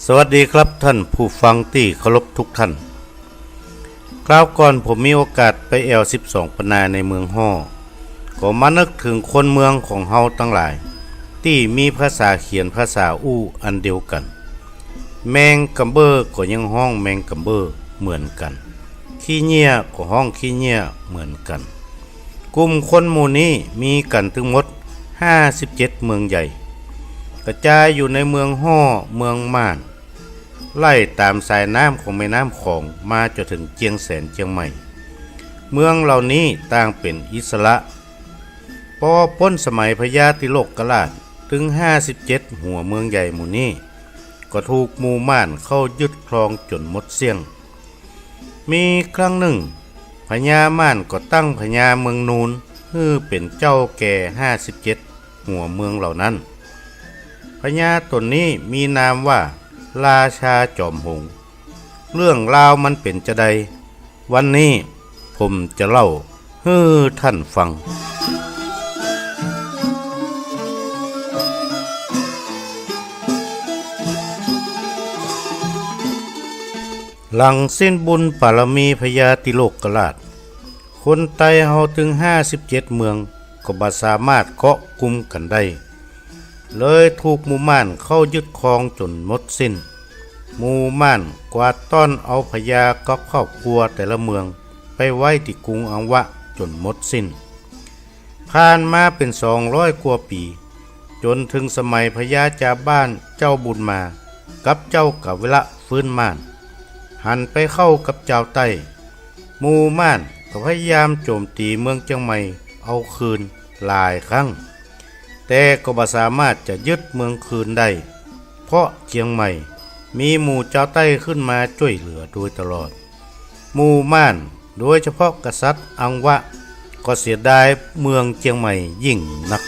สวัสดีครับท่านผู้ฟังที่เคารพทุกท่านคราวก่อนผมมีโอกาสไปแอว12ปนาในเมืองฮ่อก็มานึกถึงคนเมืองของเฮาทั้งหลายที่มีภาษาเขียนภาษาอู้อันเดียวกันแมงกัมเบอร์ก็ยังห้องแมงกัมเบอร์เหมือนกันขี้เหี้ยก็ห้องขี้เหี้ยเหมือนกันกลุ่มคนหมู่นี้มีกันถึงหมด57เมืองใหญ่กระจายอยู่ในเมืองฮ่อเมืองม่านไล่ตามสายน้ำของแม่น้ำของมาจนถึงเจียงแสนเจียงใหม่เมืองเหล่านี้ต่างเป็นอิสระพอพ้นสมัยพญาติโลกราชถึง57หัวเมืองใหญ่หมู่นี้ก็ถูกหมู่ม่านเข้ายึดครองจนหมดเสี้ยงมีครั้งหนึ่งพญาม่านก็ตั้งพญาเมืองนูนคือเป็นเจ้าแก่57หัวเมืองเหล่านั้นพญาตนนี้มีนามว่าราชาจอมหงส์เรื่องราวมันเป็นจะใดวันนี้ผมจะเล่าให้ท่านฟังหลังสิ้นบุญปารมีพญาติโลกราชคนไทยเฮาถึง57เมืองก็บ่สามารถเกาะกลุ่มกันได้เลยถูกหมู่ม่านเข้ายึดครองจนหมดสิ้นหมู่ม่านกวาดต้อนเอาพญากับครอบครัวแต่ละเมืองไปไว้ที่กรุงอังวะจนหมดสิ้นผ่านมาเป็น200กว่าปีจนถึงสมัยพญาจาบ้านเจ้าบุญมากับเจ้ากวิละฟื้นม่านหันไปเข้ากับเจ้าไต้หมู่ม่านก็พยายามโจมตีเมืองเชียงใหม่เอาคืนหลายครั้งแต่ก็บ่สามารถจะยึดเมืองคืนได้เพราะเชียงใหม่มีหมู่เจ้าไต้ขึ้นมาช่วยเหลือโดยตลอดหมู่ม่านโดยเฉพาะกษัตริย์อังวะก็เสียดายเมืองเชียงใหม่ยิ่งนัก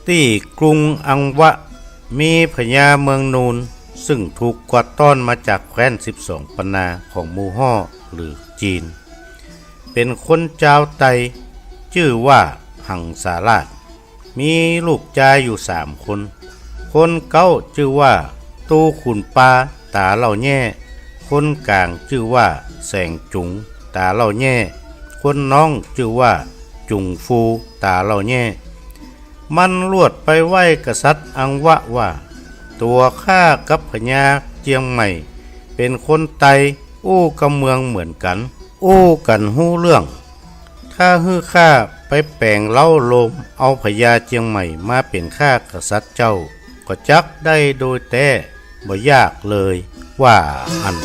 ที่กรุงอังวะมีพญาเมืองนูนซึ่งถูกกวาดต้อนมาจากแคว้น12ปนาของหมู่ฮ่อหรือจีนเป็นคนเจ้าไตชื่อว่าหังสาราชมีลูกชายอยู่3คนคนเก้าชื่อว่าตูขุนปาตาเหล่าแย่คนกลางชื่อว่าแสงจุงตาเหล่าแย่คนน้องชื่อว่าจุงฟูตาเหล่าแย่มันลวดไปไหว้กษัตริย์อังวะว่าตัวข้ากับพญาเจียงใหม่เป็นคนไตอู้กับเมืองเหมือนกันอู้กันหู้เรื่องถ้าฮื้อข้าไปแปลงเล่าโลมเอาพญาเจียงใหม่มาเป็นข้ากษัตริย์เจ้าก็จักได้โดยแต่บ่ยากเลยว่าอัน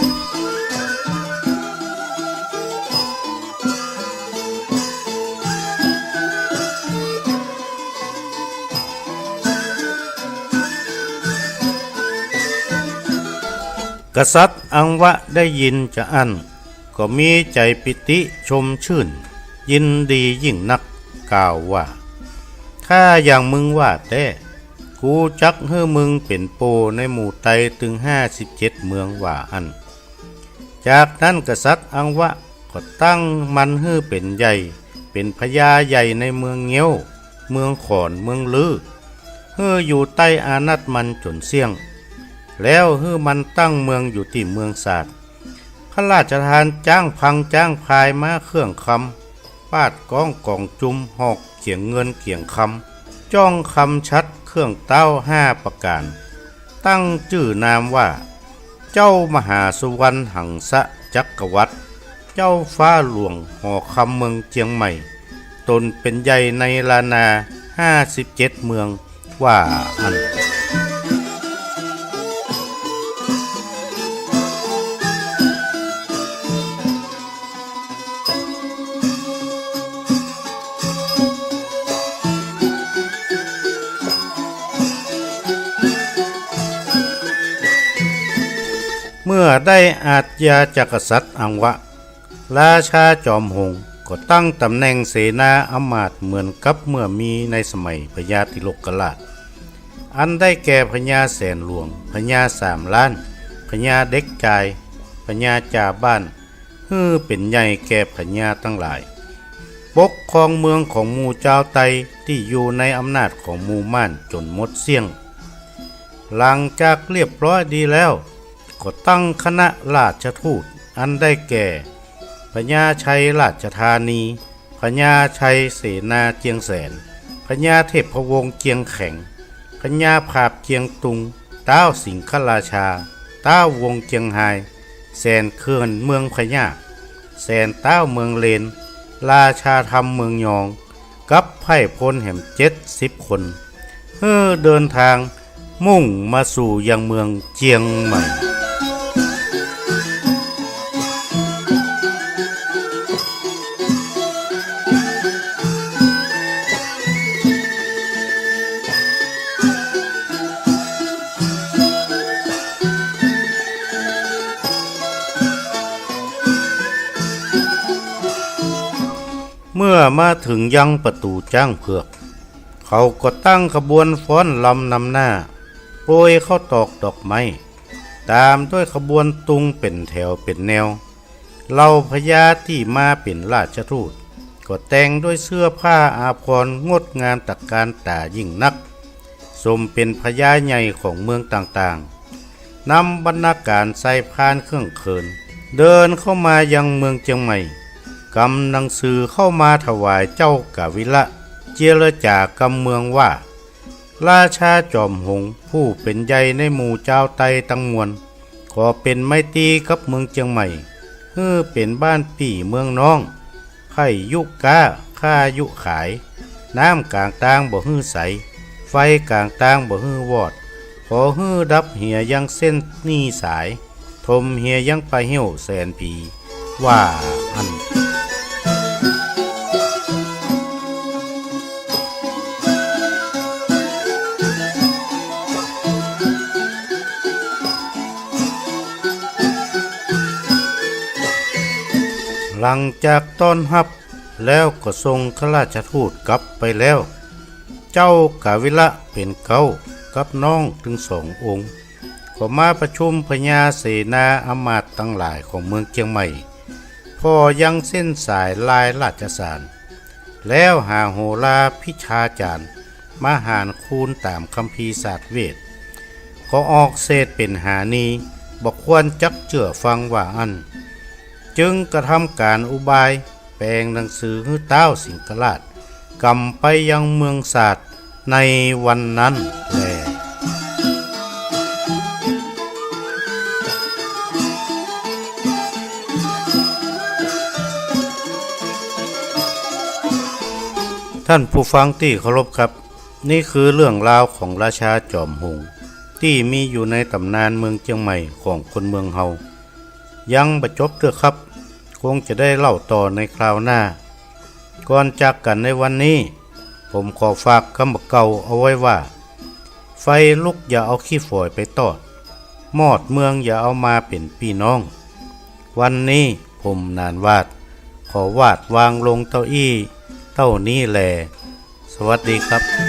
กษัตริย์อังวะได้ยินจะอั้นก็มีใจปิติชมชื่นยินดียิ่งนักกล่าวว่าถ้าอย่างมึงว่าแต่กูจักให้มึงเป็นโปในหมู่ไตถึง57เมืองว่าอันจากนั้นกษัตริย์อังวะก็ตั้งมันให้เป็นใหญ่เป็นพญาใหญ่ในเมืองเงี้ยวเมืองขอนเมืองลือให้อยู่ใต้อานัตมันจนเสี่ยงแล้วฮื้อมันตั้งเมืองอยู่ที่เมืองศาสตร์พระราชทานจ้างพังจ้างพายมาเครื่องคำปาดก้องกองจุมหอกเขียงเงินเขียงคำจ้องคำชัดเครื่องเต้า5ประการตั้งชื่อนามว่าเจ้ามหาสุวรรณหังสะจักรวรรดิเจ้าฟ้าหลวงหอคำเมืองเชียงใหม่ตนเป็นใหญ่ในลานา57เมืองว่าอันเมื่อได้อาจยาจากกษัตริย์อังวะราชาจอมหงส์ก็ตั้งตำแหน่งเสนาอมาตย์เหมือนกับเมื่อมีในสมัยพญาติโลกราช อันได้แก่พญาแสนหลวงพญา3 ล้านพญาเด็กกาย พญาจ่าบ้านเป็นใหญ่แก่พญาทั้งหลายปกครองเมืองของหมู่เจ้าไตที่อยู่ในอำนาจของหมู่ม่านจนหมดเสี้ยงหลังจากเรียบร้อยดีแล้วก็ตั้งคณะราชทูตอันได้แก่พญาชัยราชธานีพญาชัยเสนาเจียงแสนพญาเทพวงศ์เจียงแข็งพญาภาพเจียงตุงต้าวสิงคราชาต้าววงเจียงไฮแสนเขื่อนเมืองพญาแสนต้าวเมืองเลนราชาธรรมเมืองยองกับไพ่พลแห่ม70 คนเดินทางมุ่งมาสู่ยังเมืองเจียงใหม่เมื่อมาถึงยังประตูจ้างเผือกเขาก็ตั้งขบวนฟ้อนลำนำหน้าโปรยเข้าตอกดอกไม้ตามด้วยขบวนตุงเป็นแถวเป็นแนวเหล่าพญาที่มาเป็นราชทูตก็แต่งด้วยเสื้อผ้าอาภรณ์งดงามตระการตายิ่งนักสมเป็นพญาใหญ่ของเมืองต่างๆนำบรรณาการใส่พานเครื่องเขินเดินเข้ามายังเมืองเจียงใหม่กำหนังสือเข้ามาถวายเจ้ากาวิละเจรจากำเมืองว่าราชาจอมหงผู้เป็นใหญ่ในหมู่เจ้าไตตั้งมวลขอเป็นไมตรีกับเมืองเจียงใหม่เป็นบ้านปี่เมืองน้องไผ่ยุกาข้ายุขายน้ำกลางตางบ่ใสไฟกลางตางบ่วอดขอดับเหียยังเส้นนี่สายทมเหียยังไปเหี่ยวแสนผีว่าอันหลังจากต้อนรับแล้วก็ทรงข้าราชทูตกลับไปแล้วเจ้ากาวิละเป็นเก้ากับน้องถึง2 องค์ก็มาประชุมพญาเสนาอมาตย์ทั้งหลายของเมืองเชียงใหม่พอยังเส้นสายลายราชสารแล้วหาโหราพิชาจารย์มาหารคูณตามคัมภีร์ศาสตร์เวทก็ออกเศษเป็นหานีบอกควรจักเจื่อฟังว่าอันจึงกระทำการอุบายแปลงหนังสือให้เต้าสิงคราชกำไปยังเมืองศาสตร์ในวันนั้นแลท่านผู้ฟังที่เคารพครับนี่คือเรื่องราวของราชาจอมหงที่มีอยู่ในตำนานเมืองเชียงใหม่ของคนเมืองเฮายังบ่จบเด้อครับคงจะได้เล่าต่อในคราวหน้าก่อนจากกันในวันนี้ผมขอฝากคำเก่าเอาไว้ว่าไฟลุกอย่าเอาขี้ฝอยไปตอดมอดเมืองอย่าเอามาเป็นพี่น้องวันนี้ผมนานวาดขอวาดวางลงเต้าอี้เท่านี้แลสวัสดีครับ